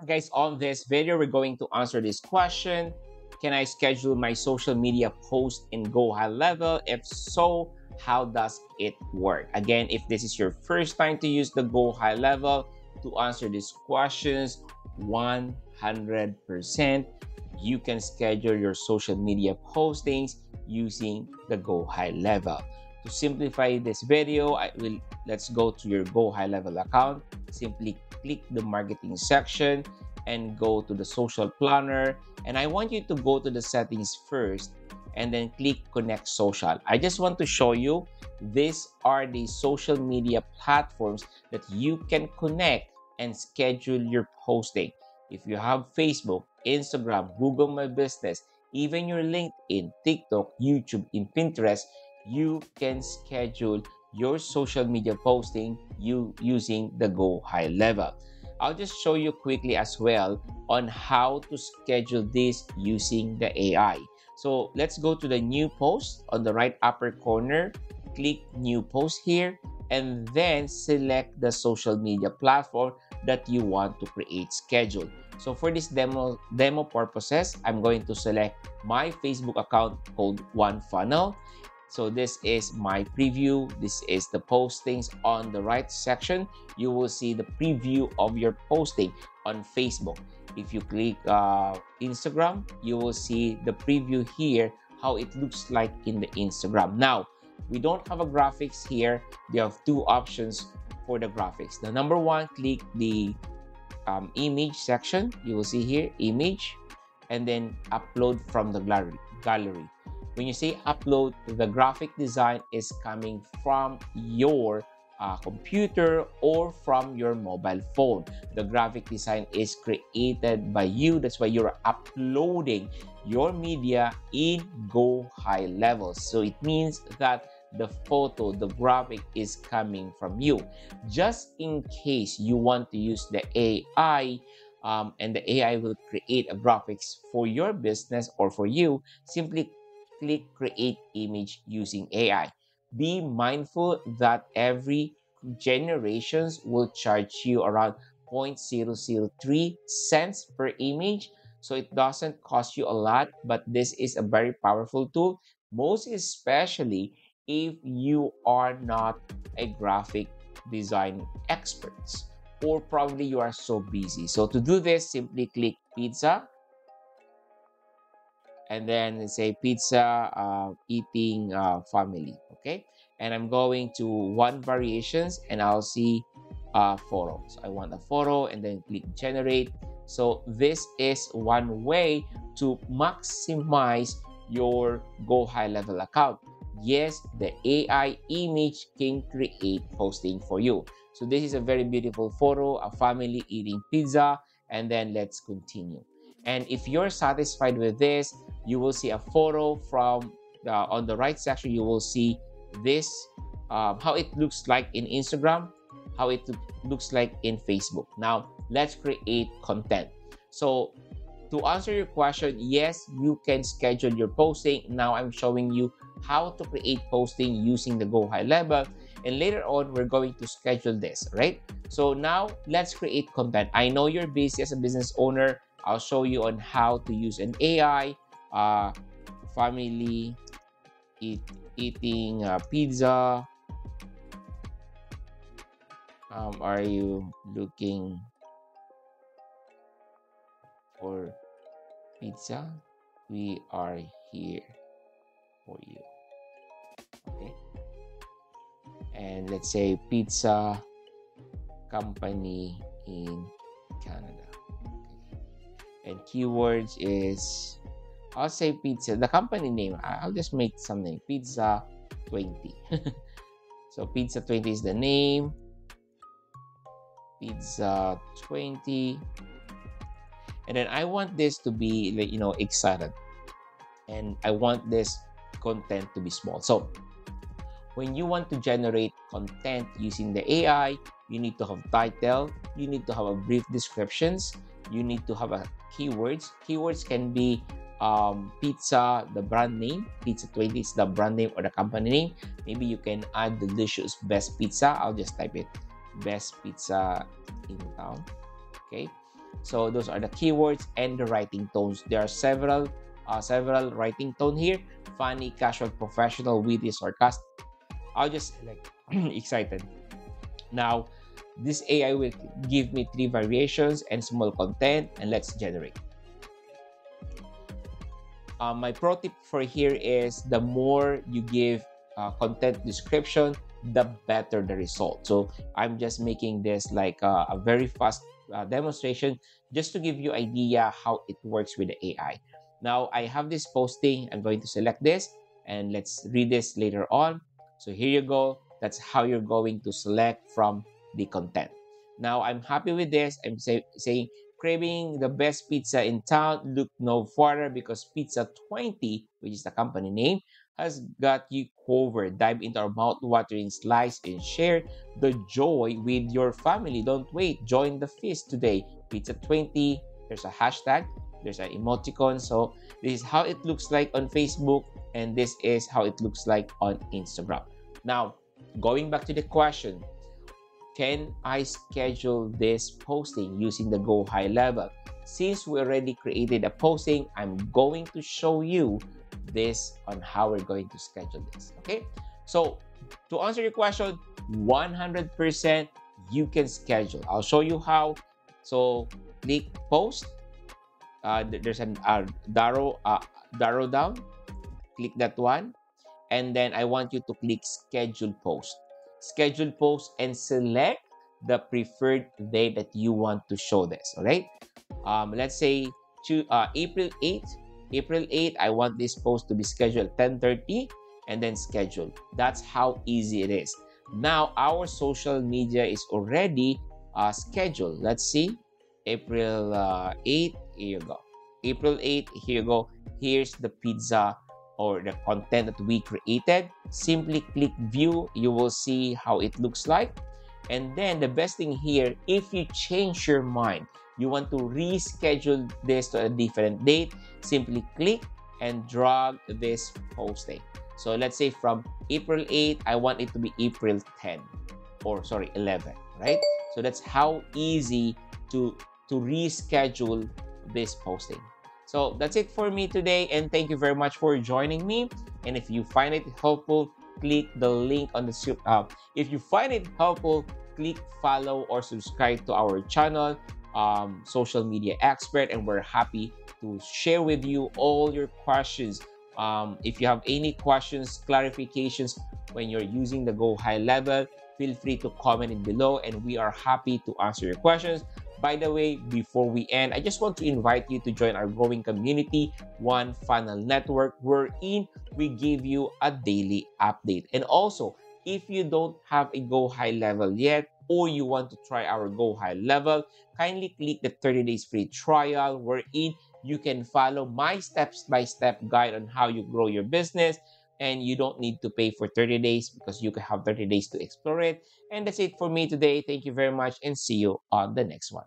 Guys, on this video, we're going to answer this question. Can I schedule my social media post in Go High Level? If so, how does it work? Again, if this is your first time to use the Go High Level, to answer these questions 100%, you can schedule your social media postings using the Go High Level. To simplify this video, let's go to your Go High Level account. Simply click the marketing section and go to the social planner. And I want you to go to the settings first and then click connect social. I just want to show you these are the social media platforms that you can connect and schedule your posting. If you have Facebook, Instagram, Google My Business, even your LinkedIn, TikTok, YouTube, and Pinterest, you can schedule your social media posting using the Go High Level. I'll just show you quickly as well on how to schedule this using the AI. So let's go to the new post on the right upper corner, click new post here, and then select the social media platform that you want to create schedule. So for this demo purposes, I'm going to select my Facebook account called OneFunnel. So this is my preview. This is the postings on the right section. You will see the preview of your posting on Facebook. If you click Instagram, you will see the preview here, how it looks like in the Instagram. Now, we don't have a graphics here. They have two options for the graphics. The number one, click the image section. You will see here, image, and then upload from the gallery. When you say upload, the graphic design is coming from your computer or from your mobile phone. The graphic design is created by you. That's why you're uploading your media in Go High Level. So it means that the photo, the graphic is coming from you. Just in case you want to use the AI, and the AI will create a graphics for your business or for you, simply click create image using AI. Be mindful that every generations will charge you around 0.003 cents per image. So it doesn't cost you a lot, but this is a very powerful tool, most especially if you are not a graphic design experts or probably you are so busy. So to do this, simply click pizza and then say pizza eating family. Okay, and I'm going to one variations and I'll see photos. I want a photo and then click generate. So this is one way to maximize your Go High Level account. Yes, the AI image can create posting for you. So this is a very beautiful photo, a family eating pizza, and then let's continue. And if you're satisfied with this, you will see a photo from on the right section. You will see this, how it looks like in Instagram, how it looks like in Facebook. Now, let's create content. So to answer your question, yes, you can schedule your posting. Now I'm showing you how to create posting using the Go High Level. And later on, we're going to schedule this, right? So now let's create content. I know you're busy as a business owner. I'll show you on how to use an AI, family eating pizza. Are you looking for pizza? We are here for you. Okay. And let's say pizza company in Canada. Okay. And keywords is, I'll say pizza, the company name. I'll just make something, Pizza 20. So Pizza 20 is the name. Pizza 20. And then I want this to be, like, you know, excited. And I want this content to be small. So when you want to generate content using the AI, you need to have title, you need to have a brief descriptions, you need to have a keywords. Keywords can be pizza, the brand name. Pizza 20 is the brand name or the company name. Maybe you can add delicious best pizza. I'll just type it, best pizza in town. Okay. So those are the keywords and the writing tones. There are several writing tone here: funny, casual, professional, witty, sarcastic. I'll just select excited. Now, this AI will give me three variations and small content, and let's generate. My pro tip for here is the more you give content description, the better the result. So I'm just making this like a very fast demonstration just to give you idea how it works with the AI. Now I have this posting. I'm going to select this and let's read this later on. So here you go. That's how you're going to select from the content. Now I'm happy with this. I'm saying craving the best pizza in town, look no further because Pizza 20, which is the company name, has got you covered. Dive into our mouth-watering slice and share the joy with your family. Don't wait. Join the feast today. Pizza 20. There's a hashtag. There's an emoticon. So this is how it looks like on Facebook, and this is how it looks like on Instagram. Now, going back to the question, can I schedule this posting using the Go High level? Since we already created a posting, I'm going to show you this on how we're going to schedule this. Okay, so to answer your question, 100% you can schedule. I'll show you how. So click post. There's an arrow down. Click that one, and then I want you to click schedule post. Schedule post and select the preferred day that you want to show this. All right. Let's say to April 8th. April 8th, I want this post to be scheduled 10:30 and then schedule. That's how easy it is. Now our social media is already scheduled. Let's see. April 8th. Here you go. April 8th. Here you go. Here's the pizza or the content that we created. Simply click view. You will see how it looks like. And then the best thing here, if you change your mind, you want to reschedule this to a different date, simply click and drag this posting. So let's say from April 8, I want it to be April 10 or sorry, 11, right? So that's how easy to reschedule this posting. So that's it for me today, and thank you very much for joining me. And if you find it helpful, click the link on the if you find it helpful, click follow or subscribe to our channel, Social Media Expert, and we're happy to share with you all your questions. If you have any questions, clarifications when you're using the Go High level, feel free to comment it below, and we are happy to answer your questions. By the way, before we end, I just want to invite you to join our growing community, One Funnel Network, wherein we give you a daily update. And also, if you don't have a Go High level yet, or you want to try our Go High level, kindly click the 30 days free trial, wherein you can follow my step-by-step guide on how you grow your business. And you don't need to pay for 30 days because you can have 30 days to explore it. And that's it for me today. Thank you very much and see you on the next one.